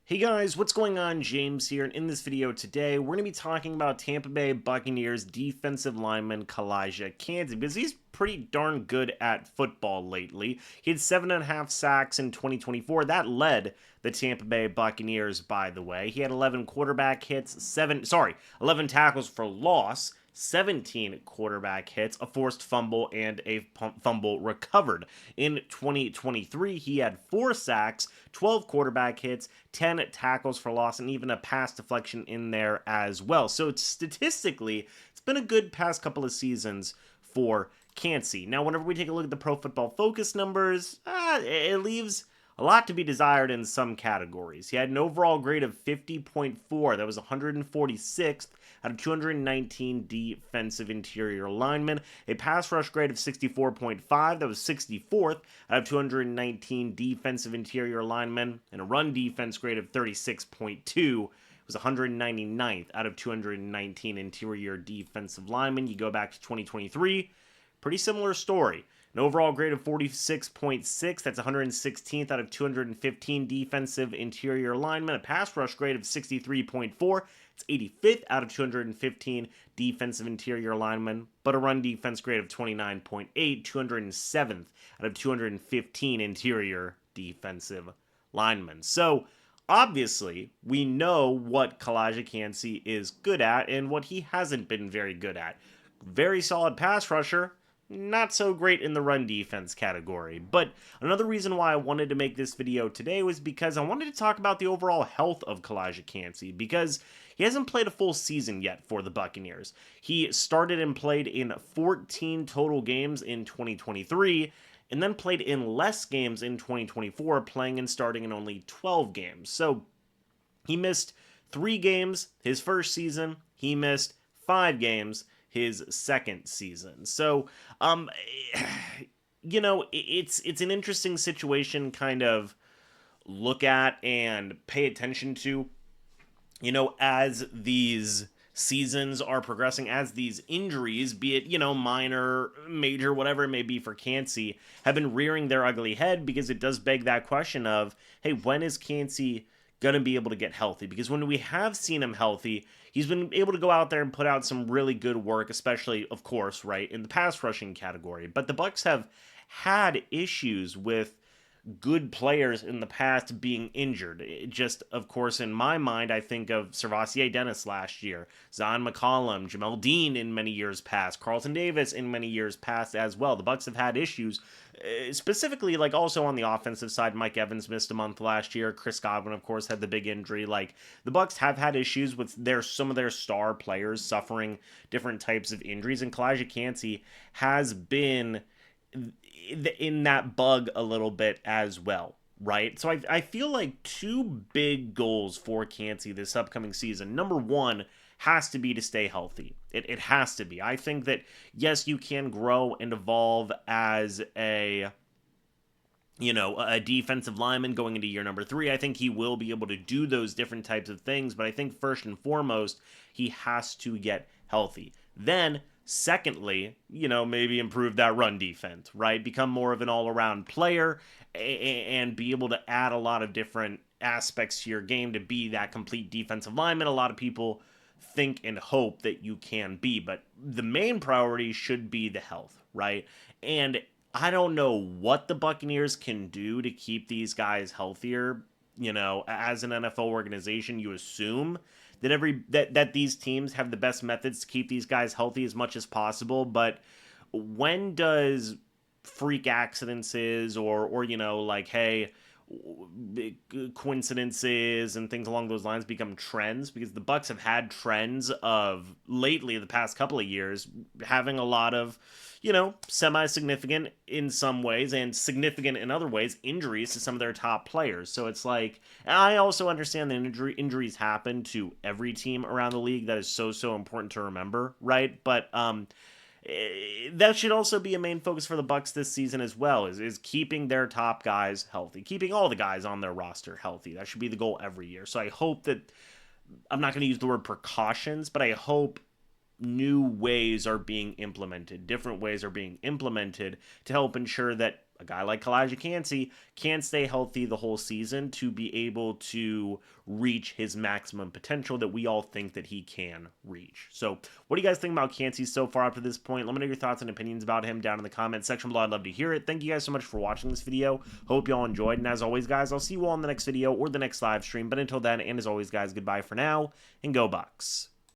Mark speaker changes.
Speaker 1: Hey guys, what's going on? James here, and in this video today, we're going to be talking about Tampa Bay Buccaneers defensive lineman Kalijah Kancey, because he's pretty darn good at football lately. He had 7.5 sacks in 2024. That led the Tampa Bay Buccaneers, by the way. He had 11 quarterback hits, 11 tackles for loss, 17 quarterback hits, a forced fumble, and a fumble recovered. In 2023, he had 4 sacks, 12 quarterback hits, 10 tackles for loss, and even a pass deflection in there as well. So statistically, it's been a good past couple of seasons for Kancey. Now, whenever we take a look at the Pro Football Focus numbers, it leaves a lot to be desired in some categories. He had an overall grade of 50.4. That was 146th out of 219 defensive interior linemen. A pass rush grade of 64.5. That was 64th out of 219 defensive interior linemen. And a run defense grade of 36.2. Was 199th out of 219 interior defensive linemen. You go back to 2023, pretty similar story. An overall grade of 46.6, that's 116th out of 215 defensive interior linemen. A pass rush grade of 63.4, it's 85th out of 215 defensive interior linemen. But a run defense grade of 29.8, 207th out of 215 interior defensive linemen. So, obviously, we know what Kalijah Kancey is good at and what he hasn't been very good at. Very solid pass rusher, not so great in the run defense category. But another reason why I wanted to make this video today was because I wanted to talk about the overall health of Kalijah Kancey, because he hasn't played a full season yet for the Buccaneers. He started and played in 14 total games in 2023, and then played in less games in 2024, playing and starting in only 12 games. So he missed 3 games his first season. He missed 5 games his second season. So, it's an interesting situation kind of look at and pay attention to, as these seasons are progressing, as these injuries, be it, minor, major, whatever it may be for Kancey, have been rearing their ugly head, because it does beg that question of, hey, when is Kancey gonna be able to get healthy? Because when we have seen him healthy, he's been able to go out there and put out some really good work, especially, of course, right, in the pass rushing category. But the Bucs have had issues with good players in the past being injured. It just, of course, in my mind, I think of Servassier Dennis last year, Zion McCollum, Jamel Dean in many years past, Carlton Davis in many years past as well. The Bucs have had issues, specifically, like, also on the offensive side. Mike Evans missed a month last year. Chris Godwin, of course, had the big injury. Like, the Bucs have had issues with some of their star players suffering different types of injuries, and Kalijah Kancey has been in that bug a little bit as well, right? So I feel like 2 big goals for Kancey this upcoming season. Number 1 has to be to stay healthy. It has to be. I think that, yes, you can grow and evolve as a defensive lineman going into year number 3. I think he will be able to do those different types of things, but I think first and foremost, he has to get healthy. Then, secondly, maybe improve that run defense, right? Become more of an all-around player and be able to add a lot of different aspects to your game to be that complete defensive lineman. A lot of people think and hope that you can be, but the main priority should be the health, right? And I don't know what the Buccaneers can do to keep these guys healthier. As an NFL organization, you assume that these teams have the best methods to keep these guys healthy as much as possible, but when does freak accidents or like, hey, coincidences and things along those lines become trends? Because the Bucs have had trends of lately, the past couple of years, having a lot of semi-significant in some ways and significant in other ways injuries to some of their top players. So it's like, I also understand that injuries happen to every team around the league. That is so important to remember, right? But that should also be a main focus for the Bucs this season as well, is keeping their top guys healthy, keeping all the guys on their roster healthy. That should be the goal every year. So I hope that, I'm not going to use the word precautions, but I hope new ways are being implemented, different ways are being implemented to help ensure that a guy like Kalijah Kancey can't stay healthy the whole season to be able to reach his maximum potential that we all think that he can reach. So what do you guys think about Kancey so far up to this point? Let me know your thoughts and opinions about him down in the comments section below. I'd love to hear it. Thank you guys so much for watching this video. Hope you all enjoyed. And as always, guys, I'll see you all in the next video or the next live stream. But until then, and as always, guys, goodbye for now, and go Bucs.